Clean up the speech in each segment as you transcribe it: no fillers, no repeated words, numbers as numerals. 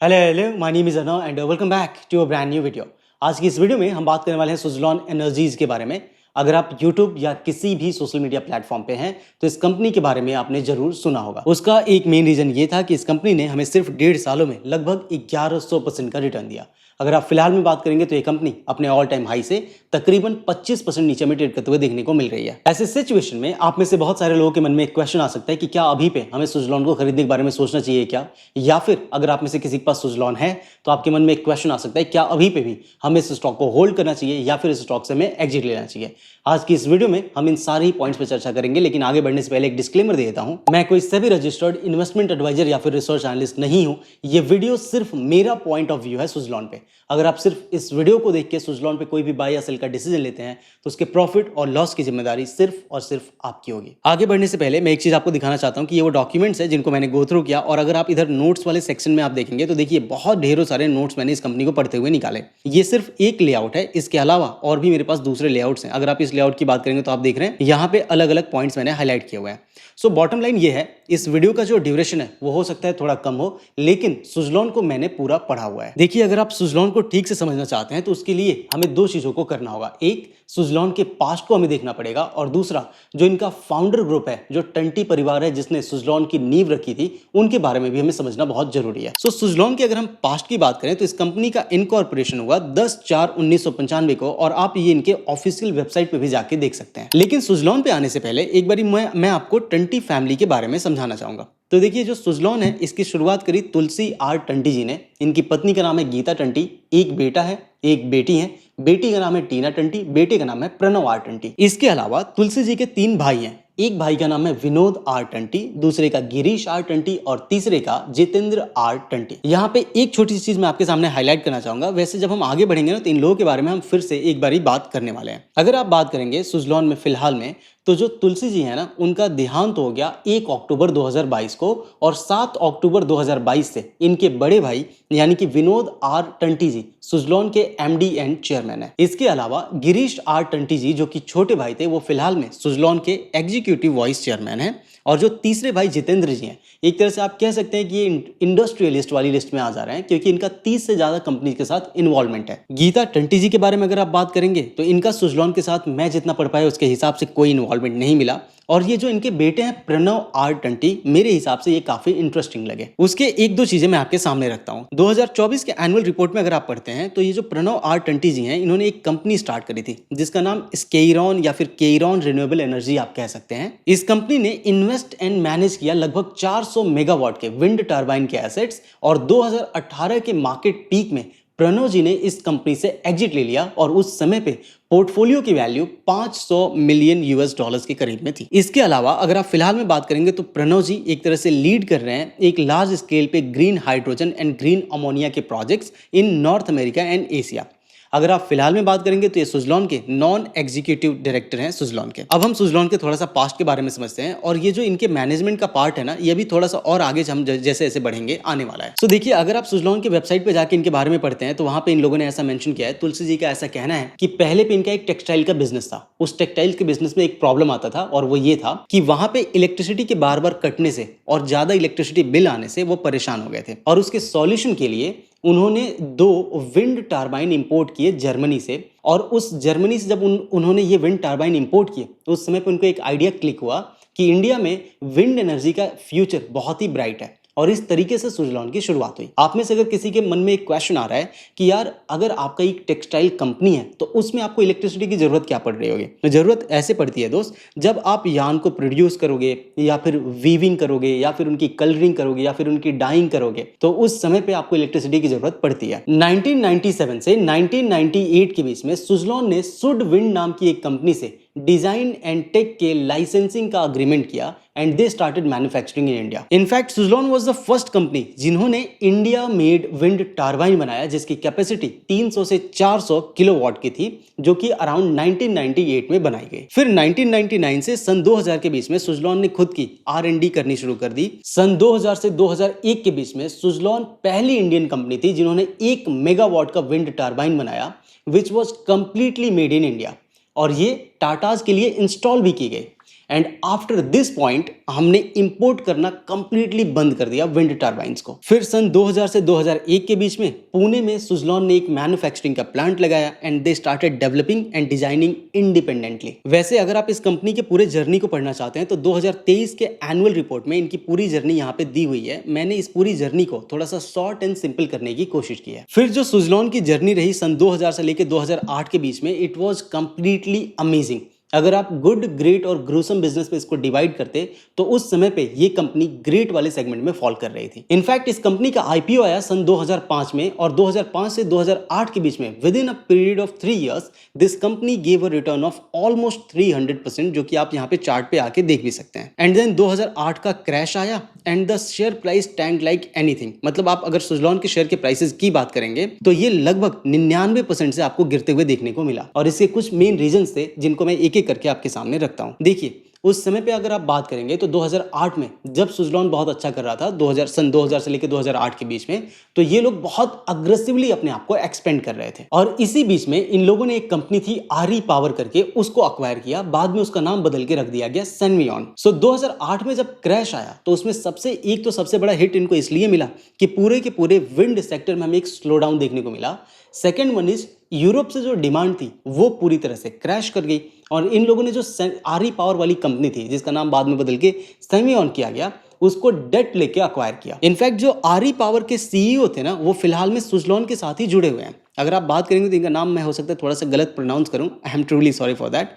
Hello my name is Anav and welcome back to a brand new video. आज की इस video में हम बात करने वाले हैं सुज़लॉन एनर्जीज के बारे में। अगर आप YouTube या किसी भी सोशल मीडिया प्लेटफॉर्म पे हैं तो इस कंपनी के बारे में आपने जरूर सुना होगा। उसका एक मेन रीजन ये था कि इस कंपनी ने हमें सिर्फ 1.5 सालों में लगभग 1100% का रिटर्न दिया। अगर आप फिलहाल में बात करेंगे तो ये कंपनी अपने ऑल टाइम हाई से तकरीबन 25% नीचे में ट्रेड करते हुए देखने को मिल रही है। ऐसे सिचुएशन में आप में से बहुत सारे लोगों के मन में एक क्वेश्चन आ सकता है कि क्या अभी पे हमें सुज़लॉन को खरीदने के बारे में सोचना चाहिए क्या, या फिर अगर आप में से किसी के पास सुज़लॉन है तो आपके मन में एक क्वेश्चन आ सकता है क्या अभी पे भी हमें इस स्टॉक को होल्ड करना चाहिए या फिर इस स्टॉक से हमें एग्जिट लेना चाहिए। आज की इस वीडियो में हम इन सारे ही पॉइंट्स पर चर्चा करेंगे, लेकिन आगे बढ़ने से पहले एक डिस्क्लेमर दे देता हूं, मैं कोई सेबी रजिस्टर्ड इन्वेस्टमेंट एडवाइजर या फिर रिसर्च एनालिस्ट नहीं हूं। ये वीडियो सिर्फ मेरा पॉइंट ऑफ व्यू है सुज़लॉन पे। अगर आप सिर्फ इस वीडियो को देख के सुज़लॉन पे कोई भी बाय या सेल का डिसीजन लेते हैं तो उसके प्रॉफिट और लॉस की जिम्मेदारी सिर्फ और सिर्फ आपकी होगी। आगे बढ़ने से पहले मैं एक चीज आपको दिखाना चाहता हूं कि ये वो डॉक्यूमेंट्स है जिनको मैंने गो थ्रू किया, और अगर आप इधर नोट्स वाले सेक्शन में आप देखेंगे तो देखिए बहुत ढेरों सारे नोट्स मैंने इस कंपनी को पढ़ते हुए निकाले। ये सिर्फ एक लेआउट है, इसके अलावा और भी मेरे पास दूसरे लेआउट्स हैं। अगर आप इस लेआउट की बात करेंगे तो आप देख रहे हैं यहाँ पे अलग अलग पॉइंट्स मैंने हाईलाइट किए हुए हैं। सो बॉटम लाइन ये है, इस वीडियो का जो ड्यूरेशन है वो हो सकता है थोड़ा कम हो, लेकिन सुज़लॉन को मैंने पूरा पढ़ा हुआ है। देखिए, अगर आप सुज़लॉन को ठीक से समझना चाहते हैं तो उसके लिए हमें दो चीजों को करना होगा। एक, सुज़लॉन के पास्ट को हमें देखना पड़ेगा, और दूसरा जो इनका फाउंडर ग्रुप है, जो टंटी परिवार है जिसने सुज़लॉन की नींव रखी थी, उनके बारे में भी हमें समझना बहुत जरूरी है। सो सुज़लॉन की अगर हम पास्ट की बात करें तो इस कंपनी का इनकॉर्पोरेशन हुआ 10/4/1995 को, और आप ये इनके ऑफिशियल वेबसाइट पे भी जाके देख सकते हैं। लेकिन सुज़लॉन पे आने से पहले एक बारी मैं आपको टंटी फैमिली के बारे में समझाना चाहूंगा। तो देखिए, जो सुज़लॉन है इसकी शुरुआत करी तुलसी आर टंटी जी ने। इनकी पत्नी का नाम है गीता टंटी, एक बेटा है एक बेटी है। बेटी का नाम है टीना टंटी, बेटे का नाम है प्रणव आर टंटी। इसके अलावा तुलसी जी के 3 भाई हैं। एक भाई का नाम है विनोद आर टंटी, दूसरे का गिरीश आर टंटी और तीसरे का जितेंद्र आर टंटी। यहाँ पे एक छोटी सी चीज मैं आपके सामने हाईलाइट करना चाहूंगा। वैसे जब हम आगे बढ़ेंगे ना तो इन लोगों के बारे में हम फिर से एक बारी बात करने वाले हैं। अगर आप बात करेंगे सुज़लॉन में फिलहाल में, तो जो तुलसी जी है ना, उनका देहांत हो गया 1 अक्टूबर 2022 को, और 7 अक्टूबर 2022 से इनके बड़े भाई यानी कि विनोद आर टंटी जी सुज़लॉन के एमडी एंड चेयरमैन है। इसके अलावा गिरीश आर टंटी जी जो कि छोटे भाई थे, वो फिलहाल में सुज़लॉन के एग्जीक्यूटिव वाइस चेयरमैन है। और जो तीसरे भाई जितेंद्र जी हैं, एक तरह से आप कह सकते हैं कि ये इंडस्ट्रियलिस्ट वाली लिस्ट में आ जा रहे हैं, क्योंकि इनका 30 से ज्यादा कंपनी के साथ इन्वॉल्वमेंट है। गीता टंटी जी के बारे में अगर आप बात करेंगे तो इनका सुज़लॉन के साथ मैं जितना पढ़ पाया उसके हिसाब से कोई इन्वॉल्वमेंट नहीं मिला। और ये जो इनके बेटे हैं प्रणव आर टंटी, मेरे हिसाब से ये काफी इंटरेस्टिंग लगे। उसके एक दो चीजें मैं आपके सामने रखता हूँ। 2024 के एनुअल रिपोर्ट में अगर आप पढ़ते हैं तो ये जो प्रणव आर टंटी जी हैं, इन्होंने एक कंपनी स्टार्ट करी थी जिसका नाम स्केइरॉन या फिर केइरॉन रिन्यूएबल एनर्जी आप कह सकते हैं। इस कंपनी ने इन्वेस्ट एंड मैनेज किया लगभग 400 मेगावाट के विंड टर्बाइन के एसेट्स, और 2018 के मार्केट पीक में प्रणव जी ने इस कंपनी से एग्जिट ले लिया, और उस समय पे पोर्टफोलियो की वैल्यू 500 मिलियन यूएस डॉलर्स के करीब में थी। इसके अलावा अगर आप फिलहाल में बात करेंगे तो प्रणव जी एक तरह से लीड कर रहे हैं एक लार्ज स्केल पे green hydrogen and green ammonia के projects in North America and Asia. अगर आप फिलहाल में बात करेंगे तो ये सुज़लॉन के नॉन एग्जीक्यूटिव डायरेक्टर हैं सुज़लॉन के। अब हम सुज़लॉन के थोड़ा सा पास्ट के बारे में समझते हैं, और ये जो इनके मैनेजमेंट का पार्ट है ना, ये भी थोड़ा सा और आगे हम जैसे जैसे बढ़ेंगे आने वाला है। सो देखिए, अगर आप सुज़लॉन के वेबसाइट पे जाके इनके बारे में पढ़ते हैं तो वहां पे इन लोगों ने ऐसा मेंशन किया है, तुलसी जी का ऐसा कहना है कि पहले पे इनका एक टेक्सटाइल का बिजनेस था। उस टेक्सटाइल के बिजनेस में एक प्रॉब्लम आता था, और वो ये था कि वहां पे इलेक्ट्रिसिटी के बार बार कटने से और ज्यादा इलेक्ट्रिसिटी बिल आने से वो परेशान हो गए थे, और उसके सॉल्यूशन के लिए उन्होंने 2 विंड टर्बाइन इंपोर्ट किए जर्मनी से। और उस जर्मनी से जब उन्होंने ये विंड टर्बाइन इंपोर्ट किए तो उस समय पे उनको एक आइडिया क्लिक हुआ कि इंडिया में विंड एनर्जी का फ्यूचर बहुत ही ब्राइट है, और इस तरीके से सुज़लॉन की शुरुआत हुई। आप में से अगर किसी के मन में एक क्वेश्चन आ रहा है कि यार अगर आपका एक टेक्सटाइल कंपनी है तो उसमें आपको इलेक्ट्रिसिटी की जरूरत क्या पड़ रही होगी, तो जरूरत ऐसे पड़ती है दोस्त, जब आप यार्न को प्रोड्यूस करोगे या फिर वीविंग करोगे या फिर उनकी कलरिंग करोगे या फिर उनकी डाइंग करोगे, तो उस समय पे आपको इलेक्ट्रिसिटी की जरूरत पड़ती है। 1997 से 1998 के बीच में सुज़लॉन ने सुड विंड नाम की एक कंपनी से डिजाइन एंड टेक के लाइसेंसिंग का अग्रीमेंट किया, and they started manufacturing in India. In fact Suzlon was the first company जिन्होंने इंडिया मेड विंड टर्बाइन बनाया, जिसकी कैपेसिटी 300 से 400 किलोवाट की थी, जो कि अराउंड 1998 में बनाई गई। फिर 1999 से सन 2000 के बीच में सुज़लॉन ने खुद की R&D करनी शुरू कर दी। सन 2000 से 2001 के बीच में सुज़लॉन पहली इंडियन कंपनी थी जिन्होंने 1 मेगावाट का विंड टर्बाइन बनाया, which was completely made in India, और ये टाटाज के लिए इंस्टॉल भी की गई। एंड आफ्टर दिस पॉइंट हमने इंपोर्ट करना कंप्लीटली बंद कर दिया विंड टर्बाइंस को। फिर सन 2000 से 2001 के बीच में पुणे में सुजलॉन ने एक मैन्युफैक्चरिंग का प्लांट लगाया and they started developing and designing independently. वैसे अगर आप इस कंपनी के पूरे जर्नी को पढ़ना चाहते हैं तो 2023 के एनुअल रिपोर्ट में इनकी पूरी जर्नी यहाँ पे दी हुई है। मैंने इस पूरी जर्नी को थोड़ा सा शॉर्ट एंड सिंपल करने की कोशिश की है। फिर जो सुजलॉन की जर्नी रही सन 2000 से लेकर 2008 के बीच में, इट वाज कंप्लीटली अमेजिंग। अगर आप गुड, ग्रेट और ग्रूसम बिजनेस पे इसको डिवाइड करते तो उस समय पे ये कंपनी ग्रेट वाले सेगमेंट में फॉल कर रही थी। इनफैक्ट इस कंपनी का आईपीओ आया सन 2005 में और 2005 से 2008 के बीच में with in a period of 3 years this company gave a return of almost 300%, जो कि आप यहाँ पे चार्ट पे आके देख भी सकते हैं। एंड देन 2008 का क्रैश आया and the share price tank like anything. मतलब आप अगर सुजलॉन के शेयर के प्राइसेस की बात करेंगे तो ये लगभग 99% से आपको गिरते हुए देखने को मिला। और इसके कुछ मेन रीजंस थे जिनको मैं एक एक करके आपके सामने रखता हूं। देखिए, उस समय पे अगर आप बात करेंगे तो 2008 में जब सुजलॉन बहुत अच्छा कर रहा था, सन 2000 से लेकर 2008 के बीच में, तो ये लोग बहुत अग्रेसिवली अपने आप को एक्सपेंड कर रहे थे। और इसी बीच में इन लोगों ने एक कंपनी थी आरी पावर करके, उसको अक्वायर किया। बाद में उसका नाम बदल के रख दिया गया सनवियॉन। सो 2008 में जब क्रैश आया तो उसमें सबसे बड़ा हिट इनको इसलिए मिला कि पूरे के पूरे विंड सेक्टर में हमें एक स्लो डाउन देखने को मिला। सेकेंड वन इज यूरोप से जो डिमांड थी वो पूरी तरह से क्रैश कर गई और इन लोगों ने जो आरी पावर वाली कंपनी थी जिसका नाम बाद में बदल के सनवियॉन किया गया, उसको डेट लेके अक्वायर किया। इनफैक्ट जो आरी पावर के सीईओ थे ना, वो फिलहाल में सुजलॉन के साथ ही जुड़े हुए हैं। अगर आप बात करेंगे तो इनका नाम मैं हो सकता है थोड़ा सा गलत प्रोनाउंस करूं, I am truly sorry for that,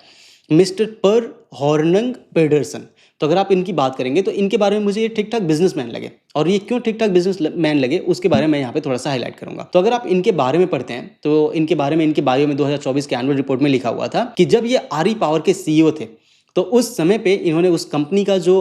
mister पर हॉर्नंग पेडरसन। तो अगर आप इनकी बात करेंगे तो इनके बारे में मुझे ये ठीक ठाक बिजनेसमैन लगे, और ये क्यों ठीक ठाक बिजनेसमैन लगे उसके बारे में मैं यहाँ पे थोड़ा सा हाईलाइट करूंगा। तो अगर आप इनके बारे में पढ़ते हैं तो इनके बारे में, इनके बायो में 2024 के एनुअल रिपोर्ट में लिखा हुआ था कि जब ये आरी पावर के सीईओ थे तो उस समय पे इन्होंने उस कंपनी का जो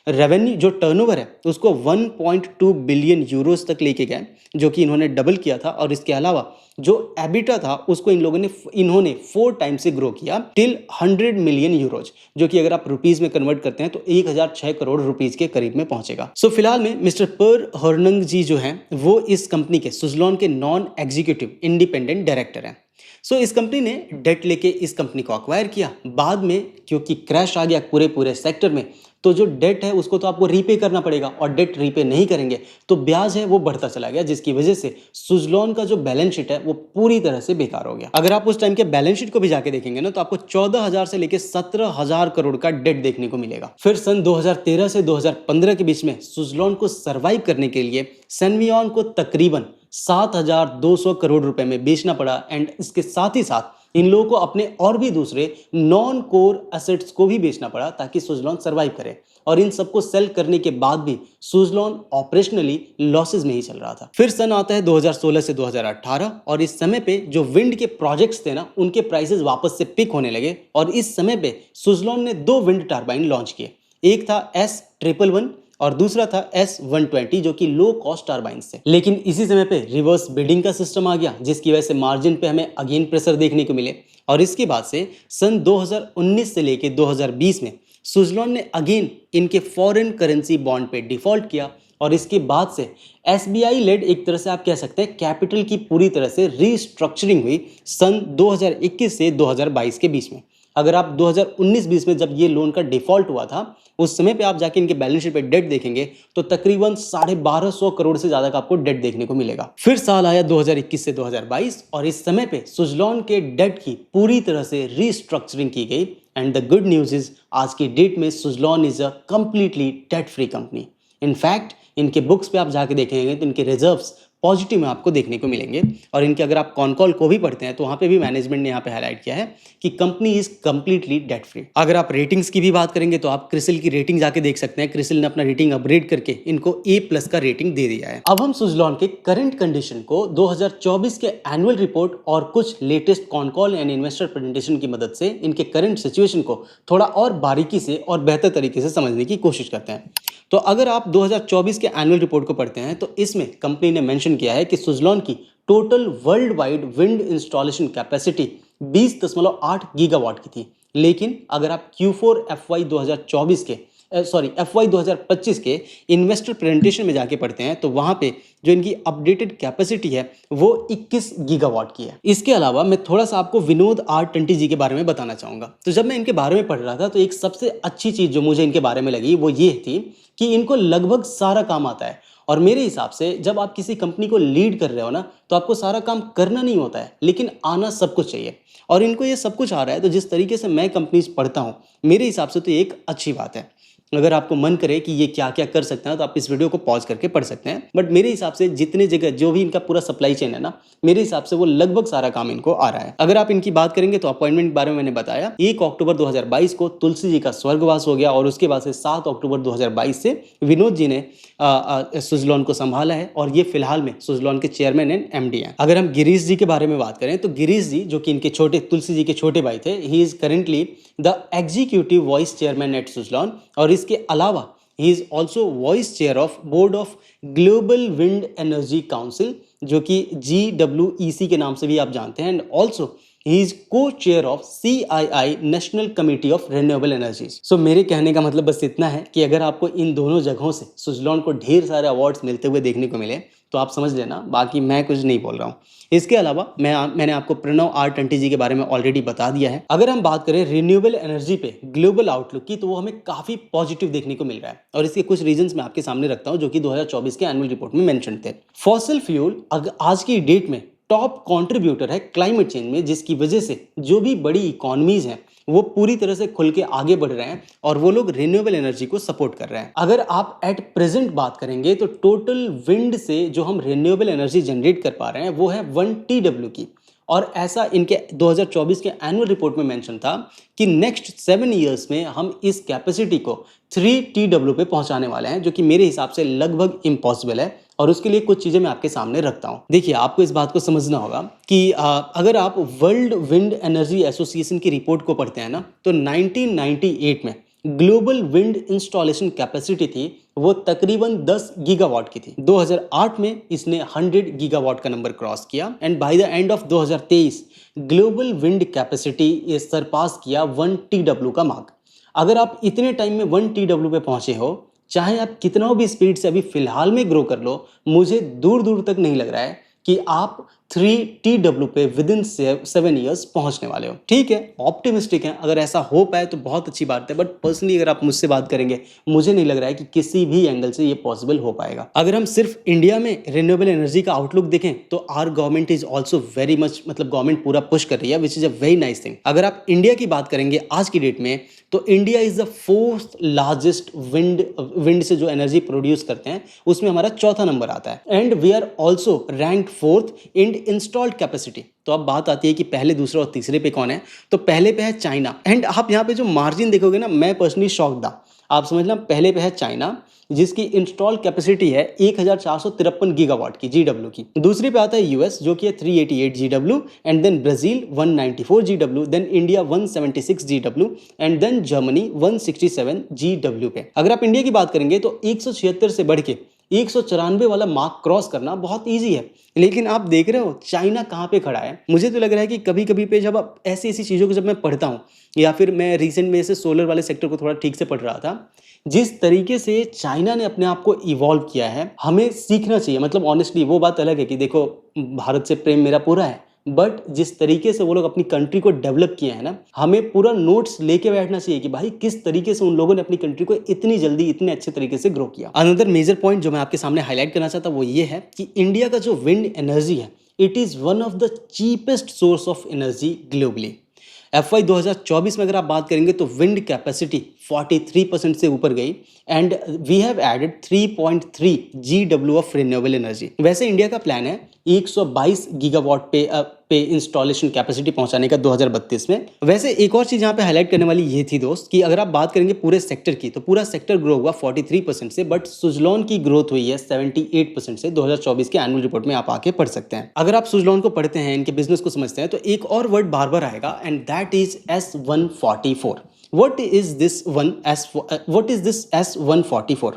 रेवेन्यू, जो टर्नओवर है, उसको 1.2 बिलियन यूरोस तक लेके गए, जो कि इन्होंने डबल किया था। और इसके अलावा जो एबिटा था उसको इन्होंने 4 टाइम से ग्रो किया टिल 100 मिलियन यूरोज, जो कि अगर आप रुपीज में कन्वर्ट करते हैं तो 1006 करोड़ रुपीज के करीब में पहुंचेगा। सो फिलहाल में मिस्टर पर हॉर्नंग जी जो हैं वो इस कंपनी के, सुजलॉन के नॉन एग्जीक्यूटिव इंडिपेंडेंट डायरेक्टर हैं। सो इस कंपनी ने डेट लेके इस कंपनी को अक्वायर किया। बाद में क्योंकि क्रैश आ गया पूरे सेक्टर में, तो जो डेट है उसको तो आपको रीपे करना पड़ेगा, और डेट रीपे नहीं करेंगे तो ब्याज है वो बढ़ता चला गया, जिसकी वजह से सुजलॉन का जो बैलेंस शीट है वो पूरी तरह से बेकार हो गया। अगर आप उस टाइम के बैलेंस शीट को भी जाके देखेंगे ना तो आपको 14,000 से लेकर 17,000 करोड़ का डेट देखने को मिलेगा। फिर सन 2013 से 2015 के बीच में सुजलॉन को सर्वाइव करने के लिए सनवियॉन को तकरीबन 7,200 करोड़ रुपए में बेचना पड़ा। एंड इसके साथ ही साथ इन लोगों को अपने और भी दूसरे नॉन कोर एसेट्स को भी बेचना पड़ा ताकि सुजलॉन सर्वाइव करे। और इन सबको सेल करने के बाद भी सुजलॉन ऑपरेशनली लॉसेस में ही चल रहा था। फिर सन आता है 2016 से 2018 और इस समय पे जो विंड के प्रोजेक्ट्स थे ना, उनके प्राइसेस वापस से पिक होने लगे। और इस समय पे सुजलॉन ने 2 विंड टर्बाइन लॉन्च किए। एक था S111 और दूसरा था S120, जो कि लो कॉस्ट टर्बाइन्स थे। लेकिन इसी समय पे रिवर्स बिडिंग का सिस्टम आ गया, जिसकी वजह से मार्जिन पे हमें अगेन प्रेशर देखने को मिले। और इसके बाद से सन 2019 से लेके 2020 में सुजलॉन ने अगेन इनके फॉरेन करेंसी बॉन्ड पे डिफॉल्ट किया। और इसके बाद से SBI लेड, एक तरह से आप कह सकते हैं, कैपिटल की पूरी तरह से रीस्ट्रक्चरिंग हुई सन 2021 से 2022 के बीच में। अगर आप 2019-20 में जब ये लोन का डिफॉल्ट हुआ था, उस समय पे आप जाके इनके बैलेंस शीट पे डेट देखेंगे तो तकरीबन 1250 करोड़ से ज्यादा का आपको डेट देखने को मिलेगा। फिर साल आया 2021 से 2022 और इस समय पे सुजलॉन के डेट की पूरी तरह से रीस्ट्रक्चरिंग की गई। And the good news is आज की डेट में Suzlon is a completely debt free company. In fact इनके बुक्स पे आप जाके देखेंगे तो इनके रिजर्व्स पॉजिटिव में आपको देखने को मिलेंगे। और इनके अगर आप कॉल को भी पढ़ते हैं तो वहां पे भी मैनेजमेंट ने यहाँ पे हाईलाइट किया है कि company is completely debt free. अगर आप रेटिंग्स की भी बात करेंगे तो आप क्रिसिल की रेटिंग जाके देख सकते हैं। क्रिसिल ने अपना रेटिंग अपग्रेड करके इनको A+ का रेटिंग दे दिया है। अब हम सुजलॉन के करंट कंडीशन को 2024 के एनुअल रिपोर्ट और कुछ latest call and investor presentation की मदद से इनके करंट सिचुएशन को थोड़ा और बारीकी से और बेहतर तरीके से समझने की कोशिश करते हैं। तो अगर आप 2024 के एनुअल रिपोर्ट को पढ़ते हैं तो इसमें कंपनी ने मेंशन किया है कि सुजलॉन की total world wide wind installation capacity 20.8 gigawatt की थी। लेकिन अगर आप Q4 FY 2024 के FY 2025 के इन्वेस्टर प्रेजेंटेशन में जाके पढ़ते हैं तो वहां पे जो इनकी अपडेटेड कैपेसिटी है वो 21 गीगावाट की है। इसके अलावा मैं थोड़ा सा आपको विनोद आर टंटी जी के बारे में बताना चाहूंगा। तो जब मैं इनके बारे में पढ़ रहा था तो एक सबसे अच्छी चीज जो मुझे इनके बारे में लगी वो ये थी कि इनको लगभग सारा काम आता है। और मेरे हिसाब से जब आप किसी कंपनी को लीड कर रहे हो ना तो आपको सारा काम करना नहीं होता है, लेकिन आना सब कुछ चाहिए। और इनको ये सब कुछ आ रहा है, तो जिस तरीके से मैं कंपनीज पढ़ता हूँ मेरे हिसाब से तो ये एक अच्छी बात है। अगर आपको मन करे कि ये क्या क्या कर सकते हैं तो आप इस वीडियो को पॉज करके पढ़ सकते हैं। बट मेरे हिसाब से जितने जगह जो भी इनका पूरा सप्लाई चेन है ना, मेरे हिसाब से वो लगभग सारा काम इनको आ रहा है। अगर आप इनकी बात करेंगे तो अपॉइंटमेंट के बारे में मैंने बताया, 1 अक्टूबर 2022 को तुलसी जी का स्वर्गवास हो गया और उसके बाद से 7 अक्टूबर 2022 से विनोद जी ने सुजलॉन को संभाला है और ये फिलहाल में सुजलॉन के चेयरमैन एंड MD हैं। अगर हम गिरीश जी के बारे में बात करें तो गिरीश जी जो कि इनके छोटे तुलसी जी के छोटे भाई थे, he is currently the executive vice chairman at Suzlon. और इसके अलावा he is also vice chair of board of global wind energy council, जो कि GWEC के नाम से भी आप जानते हैं। And also he is co-chair of CII national committee of renewable energies. So मेरे कहने का मतलब बस इतना है कि अगर आपको इन दोनों जगहों से सुजलॉन को ढेर सारे अवार्ड्स मिलते हुए देखने को मिले तो आप समझ लेना, बाकी मैं कुछ नहीं बोल रहा हूँ। इसके अलावा मैंने आपको प्रणव आर टंटी जी के बारे में ऑलरेडी बता दिया है। अगर हम बात करें रिन्यूएबल एनर्जी पे ग्लोबल आउटलुक की तो वो हमें काफी पॉजिटिव देखने को मिल रहा है और इसके कुछ रीजंस मैं आपके सामने रखता हूँ जो कि 2024 के एनुअल रिपोर्ट में मेंशन थे। फॉसिल फ्यूल आज की डेट में टॉप कंट्रीब्यूटर है क्लाइमेट चेंज में, जिसकी वजह से जो भी बड़ी इकोनॉमीज हैं वो पूरी तरह से खुल के आगे बढ़ रहे हैं और वो लोग रिन्यूएबल एनर्जी को सपोर्ट कर रहे हैं। अगर आप एट प्रेजेंट बात करेंगे तो टोटल विंड से जो हम रिन्यूएबल एनर्जी जनरेट कर पा रहे हैं वो है 1 TW की। और ऐसा इनके 2024 के एनुअल रिपोर्ट में मेंशन था कि नेक्स्ट 7 इयर्स में हम इस कैपेसिटी को 3 TW पे पहुंचाने वाले हैं, जो कि मेरे हिसाब से लगभग इम्पॉसिबल है। और उसके लिए कुछ चीजें मैं आपके सामने रखता हूं। देखिए, आपको इस बात को समझना होगा कि अगर आप वर्ल्ड विंड एनर्जी एसोसिएशन की रिपोर्ट को पढ़ते हैं ना तो 1998 में ग्लोबल विंड इंस्टॉलेशन कैपेसिटी थी वो तकरीबन 10 गीगावाट की थी। 2008 में इसने 100 गीगावाट का नंबर क्रॉस किया and by the end of 2023 global wind capacity ये सरपास किया 1 TW का मार्क। अगर आप इतने टाइम में 1 TW पे पहुंचे हो, चाहे आप कितना भी स्पीड से अभी फिलहाल में ग्रो कर लो, मुझे दूर दूर तक नहीं लग रहा है कि आप 3 TW पे विद इन 7 इयर्स पहुंचने वाले हो। ठीक है, ऑप्टिमिस्टिक है, अगर ऐसा हो पाए तो बहुत अच्छी बात है, बट पर्सनली अगर आप मुझसे बात करेंगे मुझे नहीं लग रहा है कि किसी भी एंगल से ये पॉसिबल हो पाएगा। अगर हम सिर्फ इंडिया में रिन्यूएबल एनर्जी का आउटलुक देखें तो are government is also very much, मतलब गवर्नमेंट पूरा पुश कर रही है, which is a very nice thing. अगर आप इंडिया की बात करेंगे आज की डेट में तो India is the 4th largest wind से जो एनर्जी प्रोड्यूस करते हैं उसमें हमारा 4था नंबर आता है। And we are also rank 4th in installed capacity. तो अब बात आती है कि पहले, दूसरे और तीसरे पे कौन है, तो पहले पे है चाइना। एंड आप यहाँ पे जो मार्जिन देखोगे ना, मैं पर्सनली शॉक था। आप समझना, पहले पे है चाइना जिसकी इंस्टॉल कैपेसिटी है 1453 गीगावाट की GW की। दूसरी पे आता है US जो कि है 388 GW, and then Brazil 194 GW, then India 176 GW, and then Germany 167 GW पे। अगर आप इंडिया की बात करेंगे तो 176 से बढ़ के 194 वाला मार्क क्रॉस करना बहुत ईजी है। लेकिन आप देख रहे हो चाइना कहाँ पे खड़ा है। मुझे तो लग रहा है कि कभी कभी पे जब आप ऐसी चीज़ों को जब मैं पढ़ता हूँ, या फिर मैं रिसेंट में से सोलर वाले सेक्टर को थोड़ा ठीक से पढ़ रहा था, जिस तरीके से चाइना ने अपने आप को इवॉल्व किया है, हमें सीखना चाहिए। मतलब ऑनेस्टली वो बात अलग है कि देखो, भारत से प्रेम मेरा पूरा है, बट जिस तरीके से वो लोग अपनी कंट्री को डेवलप किए हैं ना, हमें पूरा नोट्स लेके बैठना चाहिए कि भाई किस तरीके से उन लोगों ने अपनी कंट्री को इतनी जल्दी इतने अच्छे तरीके से ग्रो किया। अनदर मेजर पॉइंट जो मैं आपके सामने हाईलाइट करना चाहता हूं वो ये है कि इंडिया का जो विंड एनर्जी है, it is one of the cheapest source of energy globally. FY 2024 में अगर आप बात करेंगे तो विंड कैपेसिटी 43% से ऊपर गई and we have added 3.3 GW of renewable energy. वैसे इंडिया का प्लान है 122 गीगावाट पे इंस्टॉलेशन कैपेसिटी पहुंचाने का 2032 में। वैसे एक और चीज यहाँ पे हाईलाइट करने वाली ये थी दोस्त कि अगर आप बात करेंगे पूरे सेक्टर की तो पूरा सेक्टर ग्रो हुआ 43% से, बट सुजलॉन की ग्रोथ हुई है 78% से। 2024 के एनुअल रिपोर्ट में आप आके पढ़ सकते हैं। अगर आप सुजलॉन को पढ़ते हैं, इनके बिजनेस को समझते हैं, तो एक और वर्ड बार बार आएगा and that is S144। What is this S144?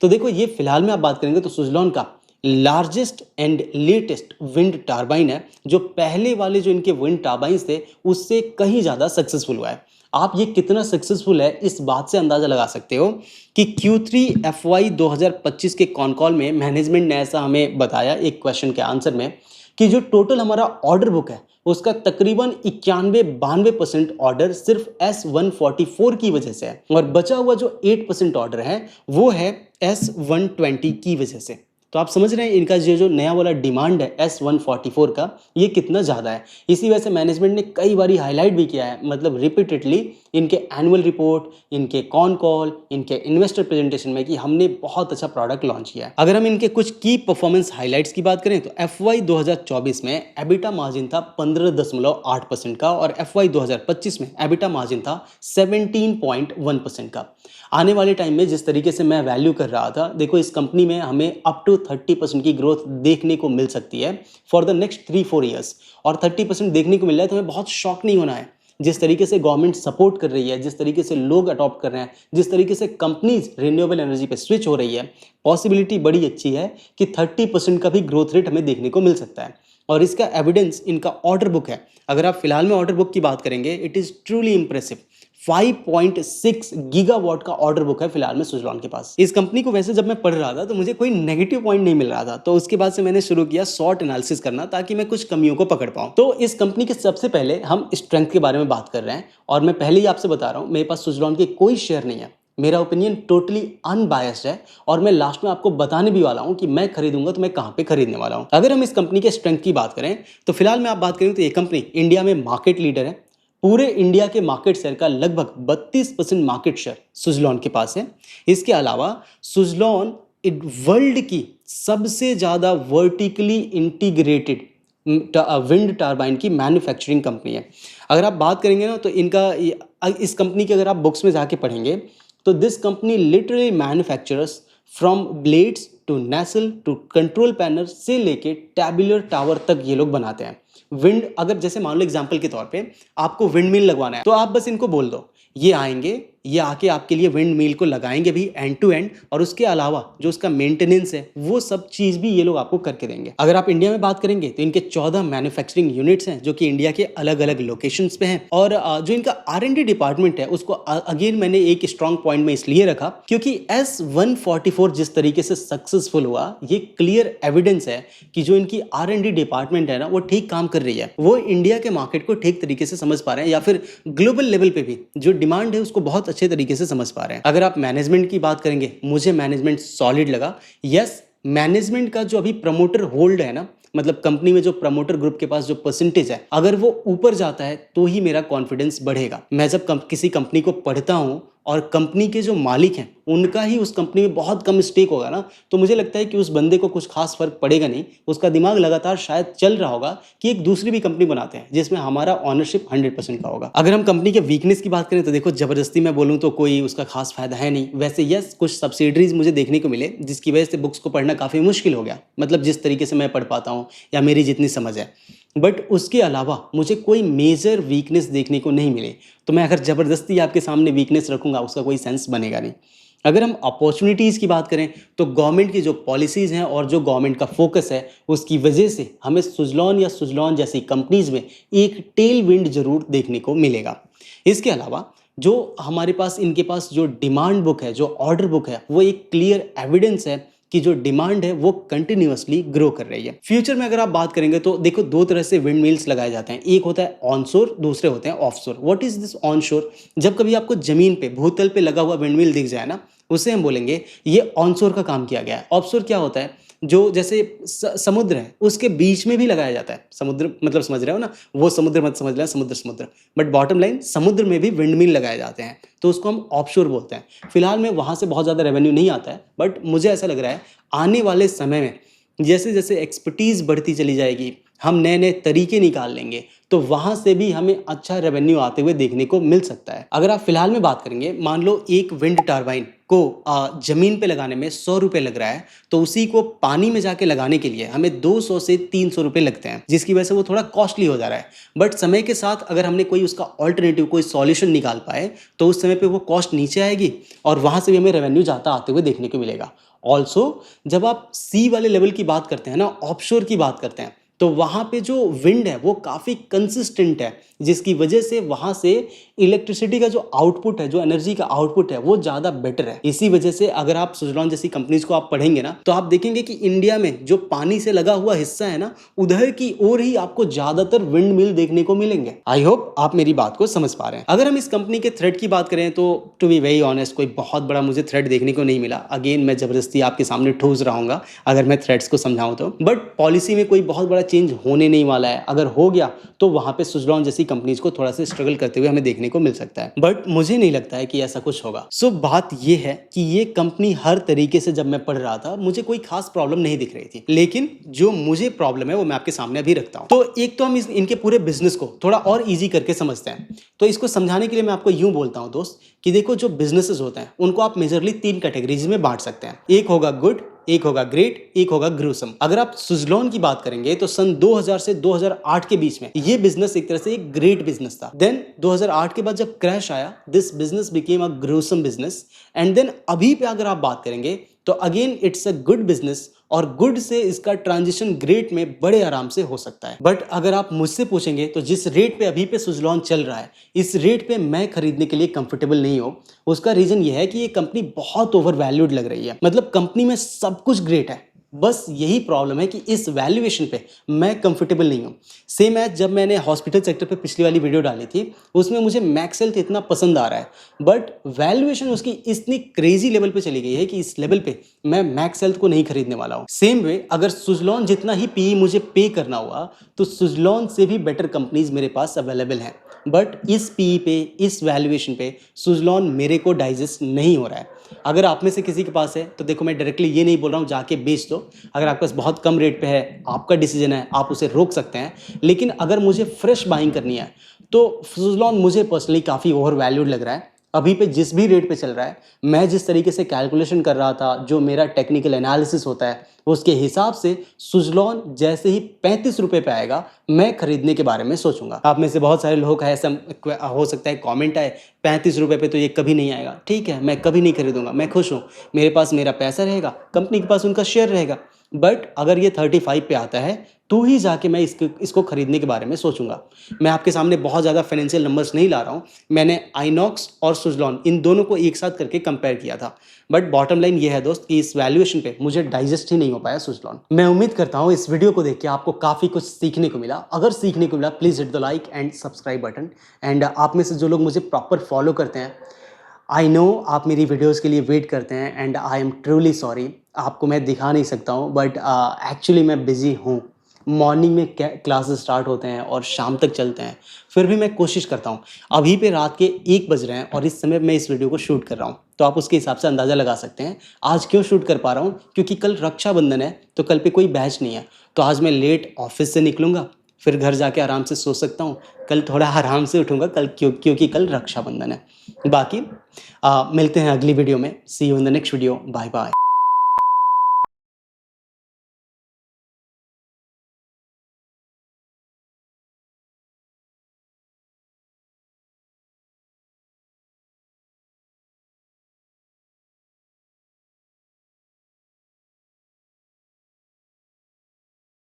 तो देखो, ये फिलहाल में आप बात करेंगे तो सुजलॉन का largest and latest wind turbine है, जो पहले वाले जो इनके विंड टर्बाइंस थे उससे कहीं ज़्यादा सक्सेसफुल हुआ है। आप ये कितना सक्सेसफुल है इस बात से अंदाजा लगा सकते हो कि Q3 FY 2025 के कॉन कॉल में मैनेजमेंट ने ऐसा हमें बताया एक क्वेश्चन के आंसर में कि जो टोटल हमारा ऑर्डर बुक है उसका तकरीबन 91-92% ऑर्डर सिर्फ S144 की वजह से है और बचा हुआ जो 8% ऑर्डर है वो है S120 की वजह से। तो आप समझ रहे हैं इनका जो नया वाला डिमांड है S144 का ये कितना ज़्यादा है। इसी वजह से मैनेजमेंट ने कई बारी हाईलाइट भी किया है, मतलब रिपीटेडली इनके एनुअल रिपोर्ट, इनके कॉन कॉल, इनके इन्वेस्टर प्रेजेंटेशन में कि हमने बहुत अच्छा प्रोडक्ट लॉन्च किया है। अगर हम इनके कुछ की परफॉर्मेंस हाईलाइट्स की बात करें तो FY 2024 में एबिटा मार्जिन था 15.8% का और FY 2025 में एबिटा मार्जिन था 17.1% का। आने वाले टाइम में जिस तरीके से मैं वैल्यू कर रहा था, देखो इस कंपनी में हमें अप टू 30% की ग्रोथ देखने को मिल सकती है फॉर द नेक्स्ट 3-4 ईयर्स। और 30% देखने को मिल रहा है तो हमें बहुत शॉक नहीं होना है। जिस तरीके से गवर्नमेंट सपोर्ट कर रही है, जिस तरीके से लोग अडॉप्ट कर रहे हैं, जिस तरीके से कंपनीज रिन्यूएबल एनर्जी पे स्विच हो रही है, पॉसिबिलिटी बड़ी अच्छी है कि 30% का भी ग्रोथ रेट हमें देखने को मिल सकता है। और इसका एविडेंस इनका ऑर्डर बुक है। अगर आप फिलहाल में ऑर्डर बुक की बात करेंगे, it is truly impressive. 5.6 gigawatt का ऑर्डर बुक है फिलहाल में सुजलॉन के पास। इस कंपनी को वैसे जब मैं पढ़ रहा था तो मुझे कोई नेगेटिव पॉइंट नहीं मिल रहा था, तो उसके बाद से मैंने शुरू किया शॉर्ट एनालिसिस करना ताकि मैं कुछ कमियों को पकड़ पाऊं। तो इस कंपनी के सबसे पहले हम स्ट्रेंथ के बारे में बात कर रहे हैं और मैं पहले ही आपसे बता रहा हूं मेरे पास सुजलॉन के कोई शेयर नहीं है। मेरा ओपिनियन टोटली अनबायस्ड है और मैं लास्ट में आपको बताने भी वाला हूं कि मैं खरीदूंगा तो मैं कहां पे खरीदने वाला हूं। अगर हम इस कंपनी के स्ट्रेंथ की बात करें तो फिलहाल में आप बात करें तो ये कंपनी इंडिया में मार्केट लीडर है। पूरे इंडिया के मार्केट शेयर का लगभग 32% मार्केट शेयर सुजलॉन के पास है। इसके अलावा सुजलॉन वर्ल्ड की सबसे ज्यादा वर्टिकली इंटीग्रेटेड विंड टर्बाइन की मैन्युफैक्चरिंग कंपनी है। अगर आप बात करेंगे ना तो इस कंपनी के अगर आप बुक्स में जाके पढ़ेंगे तो this company literally manufacturers from blades to nacelle to control panel से लेके टैबुलर टावर तक ये लोग बनाते हैं। विंड, अगर जैसे मान लो एग्जांपल के तौर पे आपको विंड मिल लगवाना है तो आप बस इनको बोल दो, ये आएंगे, ये आके आपके लिए विंड मिल को लगाएंगे भी एंड टू एंड, और उसके अलावा जो उसका मेंटेनेंस है वो सब चीज भी ये लोग आपको करके देंगे। अगर आप इंडिया में बात करेंगे तो इनके 14 मैन्युफैक्चरिंग यूनिट्स हैं जो कि इंडिया के अलग अलग लोकेशंस पे हैं। और जो इनका R&D डिपार्टमेंट है उसको अगेन मैंने एक स्ट्रॉन्ग पॉइंट में इसलिए रखा क्योंकि S144 जिस तरीके से सक्सेसफुल हुआ, ये क्लियर एविडेंस है कि जो इनकी R&D डिपार्टमेंट है ना वो ठीक काम कर रही है। वो इंडिया के मार्केट को ठीक तरीके से समझ पा रहे हैं या फिर ग्लोबल लेवल पे भी जो डिमांड है उसको बहुत अच्छे तरीके से समझ पा रहे हैं। अगर आप मैनेजमेंट की बात करेंगे, मुझे मैनेजमेंट सॉलिड लगा। यस, मैनेजमेंट का जो अभी प्रमोटर होल्ड है ना, मतलब कंपनी में जो प्रमोटर ग्रुप के पास जो परसेंटेज है, अगर वो ऊपर जाता है तो ही मेरा कॉन्फिडेंस बढ़ेगा। मैं जब किसी कंपनी को पढ़ता हूं और कंपनी के जो मालिक हैं उनका ही उस कंपनी में बहुत कम स्टेक होगा ना, तो मुझे लगता है कि उस बंदे को कुछ खास फर्क पड़ेगा नहीं। उसका दिमाग लगातार शायद चल रहा होगा कि एक दूसरी भी कंपनी बनाते हैं जिसमें हमारा ऑनरशिप 100% का होगा। अगर हम कंपनी के वीकनेस की बात करें तो देखो, जबरदस्ती मैं बोलूँ तो कोई उसका खास फायदा है नहीं। वैसे यस, कुछ सब्सिडरीज मुझे देखने को मिले जिसकी वजह से बुक्स को पढ़ना काफ़ी मुश्किल हो गया, मतलब जिस तरीके से मैं पढ़ पाता हूँ या मेरी जितनी समझ है, बट उसके अलावा मुझे कोई मेजर वीकनेस देखने को नहीं मिले। तो मैं अगर ज़बरदस्ती आपके सामने वीकनेस रखूंगा उसका कोई सेंस बनेगा नहीं। अगर हम अपॉर्चुनिटीज़ की बात करें तो गवर्नमेंट की जो पॉलिसीज़ हैं और जो गवर्नमेंट का फोकस है उसकी वजह से हमें सुजलॉन या सुजलॉन जैसी कंपनीज़ में एक टेल विंड जरूर देखने को मिलेगा। इसके अलावा जो हमारे पास इनके पास जो डिमांड बुक है, जो ऑर्डर बुक है, वो एक क्लियर एविडेंस है कि जो डिमांड है वो कंटिन्यूअसली ग्रो कर रही है। फ्यूचर में अगर आप बात करेंगे तो देखो, दो तरह से विंड मिल्स लगाए जाते हैं, एक होता है ऑनशोर, दूसरे होते हैं offshore. What is this onshore? जब कभी आपको जमीन पे भूतल पे लगा हुआ विंड मिल दिख जाए ना, उसे हम बोलेंगे ये ऑनशोर का काम किया गया है। ऑफशोर क्या होता है? जो जैसे समुद्र है उसके बीच में भी लगाया जाता है। समुद्र मतलब समझ रहे हो ना, वो समुद्र मत समझ लेना, समुद्र, बट बॉटम लाइन समुद्र में भी विंड मिल लगाए जाते हैं, तो उसको हम ऑफशोर बोलते हैं। फिलहाल में वहां से बहुत ज़्यादा रेवेन्यू नहीं आता है, बट मुझे ऐसा लग रहा है आने वाले समय में जैसे जैसे एक्सपर्टीज़ बढ़ती चली जाएगी, हम नए नए तरीके निकाल लेंगे, तो वहां से भी हमें अच्छा रेवेन्यू आते हुए देखने को मिल सकता है। अगर आप फिलहाल में बात करेंगे, मान लो एक विंड टर्बाइन को जमीन पे लगाने में 100 रुपये लग रहा है, तो उसी को पानी में जाके लगाने के लिए हमें 200 से 300 रुपये लगते हैं, जिसकी वजह से वो थोड़ा कॉस्टली हो जा रहा है। बट समय के साथ अगर हमने कोई उसका ऑल्टरनेटिव कोई सॉल्यूशन निकाल पाए तो उस समय पे वो कॉस्ट नीचे आएगी और वहां से भी हमें रेवेन्यू जाता आते हुए देखने को मिलेगा। ऑल्सो जब आप सी वाले लेवल की बात करते हैं ना, ऑफशोर की बात करते हैं, तो वहाँ पे जो विंड है वो काफ़ी कंसिस्टेंट है, जिसकी वजह से वहाँ से इलेक्ट्रिसिटी का जो आउटपुट है, जो एनर्जी का आउटपुट है, वो ज़्यादा बेटर है। इसी वजह से अगर आप सुजलॉन जैसी कंपनीज को आप पढ़ेंगे ना, तो आप देखेंगे कि इंडिया में जो पानी से लगा हुआ हिस्सा है ना, उधर की ओर ही आपको ज़्यादातर विंड मिल देखने को मिलेंगे। आई होप आप मेरी बात को समझ पा रहे हैं। अगर हम इस कंपनी के थ्रेड की बात करें तो टू बी वेरी ऑनेस्ट कोई बहुत बड़ा मुझे थ्रेड देखने को नहीं मिला। अगेन मैं जबरदस्ती आपके सामने ठूस रहूंगा अगर मैं थ्रेड्स को समझाऊं तो, बट पॉलिसी में कोई बहुत बड़ा चेंज होने नहीं वाला है। अगर हो गया तो वहां पे सुजलॉन जैसी कंपनीज को थोड़ा सा स्ट्रगल करते हुए हमें देखने को मिल सकता है, बट मुझे नहीं लगता है कि ऐसा कुछ होगा। सो बात ये है कि ये कंपनी हर तरीके से जब मैं पढ़ रहा था मुझे कोई खास प्रॉब्लम नहीं दिख रही थी, लेकिन जो मुझे प्रॉब्लम है वो मैं आपके सामने अभी रखता हूं। तो एक तो हम इनके पूरे बिजनेस को थोड़ा और ईजी करके समझते हैं। तो इसको समझाने के लिए मैं आपको यूं बोलता हूं दोस्त कि देखो, जो बिजनेसेस होते हैं उनको आप मेजरली 3 कैटेगरीज में बांट सकते हैं। एक होगा गुड, एक होगा ग्रेट, एक होगा ग्रूसम। अगर आप सुजलॉन की बात करेंगे तो सन 2000 से 2008 के बीच में ये बिजनेस एक तरह से एक ग्रेट बिजनेस था। देन 2008 के बाद जब क्रैश आया, this business became a gruesome business. And then अभी पे अगर आप बात करेंगे तो again it's a good business, और गुड से इसका ट्रांजिशन ग्रेट में बड़े आराम से हो सकता है। बट अगर आप मुझसे पूछेंगे तो जिस रेट पे अभी पे सुजलॉन चल रहा है, इस रेट पे मैं खरीदने के लिए कंफर्टेबल नहीं हूं। उसका रीजन ये है कि ये कंपनी बहुत ओवर वैल्यूड लग रही है। मतलब कंपनी में सब कुछ ग्रेट है, बस यही प्रॉब्लम है कि इस वैल्यूएशन पे मैं कंफर्टेबल नहीं हूं। सेम एज जब मैंने हॉस्पिटल सेक्टर पे पिछली वाली वीडियो डाली थी, उसमें मुझे मैक्स हेल्थ इतना पसंद आ रहा है, बट वैल्यूएशन उसकी इतनी क्रेजी लेवल पे चली गई है कि इस लेवल पे मैं मैक्स हेल्थ को नहीं खरीदने वाला हूं। सेम वे अगर सुजलॉन जितना ही पीई मुझे पे करना हुआ तो सुजलॉन से भी बेटर कंपनीज मेरे पास अवेलेबल हैं, बट इस पीई पे, इस वैल्यूएशन पे सुजलॉन मेरे को डाइजेस्ट नहीं हो रहा है। अगर आप में से किसी के पास है तो देखो, मैं डायरेक्टली ये नहीं बोल रहा हूँ जाके बेच दो। अगर आपके पास बहुत कम रेट पे है, आपका डिसीजन है, आप उसे रोक सकते हैं। लेकिन अगर मुझे फ्रेश बाइंग करनी है तो सुजलॉन मुझे पर्सनली काफ़ी ओवर वैल्यूड लग रहा है। अभी पे जिस भी रेट पे चल रहा है, मैं जिस तरीके से कैलकुलेशन कर रहा था, जो मेरा टेक्निकल एनालिसिस होता है, उसके हिसाब से सुजलॉन जैसे ही 35 रुपए पे आएगा, मैं खरीदने के बारे में सोचूंगा। आप में से बहुत सारे लोग हैं, ऐसा हो सकता है कमेंट आए 35 रुपए पे तो ये कभी नहीं आएगा। ठीक है, मैं कभी नहीं खरीदूंगा, मैं खुश हूँ, मेरे पास मेरा पैसा रहेगा, कंपनी के पास उनका शेयर रहेगा। बट अगर ये 35 पे आता है तो ही जाके मैं इसको खरीदने के बारे में सोचूंगा। मैं आपके सामने बहुत ज़्यादा फाइनेंशियल नंबर्स नहीं ला रहा हूँ, मैंने आइनॉक्स और सुजलॉन इन दोनों को एक साथ करके कंपेयर किया था। बट बॉटम लाइन ये है दोस्त कि इस वैल्यूएशन पे मुझे डाइजेस्ट ही नहीं हो पाया सुजलॉन। मैं उम्मीद करता हूँ इस वीडियो को देख के आपको काफ़ी कुछ सीखने को मिला। अगर सीखने को मिला, please hit the like and subscribe button. And आप में से जो लोग मुझे प्रॉपर फॉलो करते हैं, आई नो आप मेरी वीडियोस के लिए वेट करते हैं, and I am truly sorry. आपको मैं दिखा नहीं सकता हूँ, बट एक्चुअली मैं बिजी हूँ। मॉर्निंग में क्लासेस स्टार्ट होते हैं और शाम तक चलते हैं, फिर भी मैं कोशिश करता हूँ। अभी पे रात के 1 बज रहे हैं और इस समय मैं इस वीडियो को शूट कर रहा हूँ, तो आप उसके हिसाब से अंदाज़ा लगा सकते हैं आज क्यों शूट कर पा रहा हूँ। क्योंकि कल रक्षाबंधन है, तो कल पे कोई बैच नहीं है, तो आज मैं लेट ऑफिस से निकलूँगा, फिर घर जाके आराम से सो सकता हूँ। कल थोड़ा आराम से उठूँगा कल, क्योंकि कल रक्षाबंधन है। बाकी मिलते हैं अगली वीडियो में। See you in the next video. Bye bye.